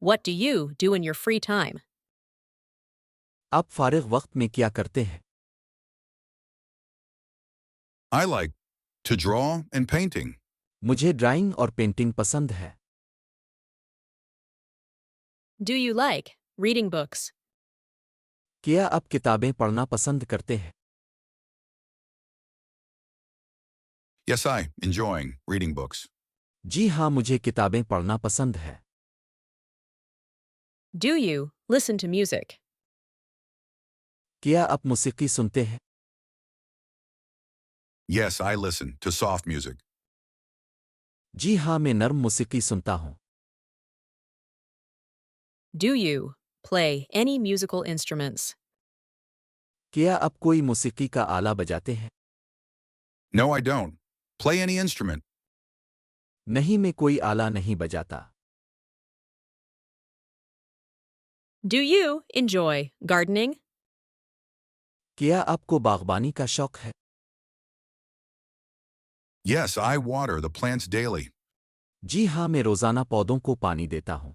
What do you do in your free time? آپ فارغ وقت میں کیا کرتے ہیں؟ I like to draw and painting. مجھے ڈرائنگ اور پینٹنگ پسند ہے۔ Do you like reading books? کیا آپ کتابیں پڑھنا پسند کرتے ہیں؟ Yes, I enjoying reading books. جی ہاں، مجھے کتابیں پڑھنا پسند ہے۔ Do you listen to music? کیا آپ موسیقی سنتے ہیں؟ Yes, I listen to soft music. جی ہاں، میں نرم موسیقی سنتا ہوں۔ Do you play any musical instruments? کیا آپ کوئی موسیقی کا آلہ بجاتے ہیں؟ No, I don't. Play any instrument. نہیں، میں کوئی آلہ نہیں بجاتا۔ Do you enjoy gardening? کیا آپ کو باغبانی کا شوق ہے؟ Yes, I water the plants daily. جی ہاں، میں روزانہ پودوں کو پانی دیتا ہوں۔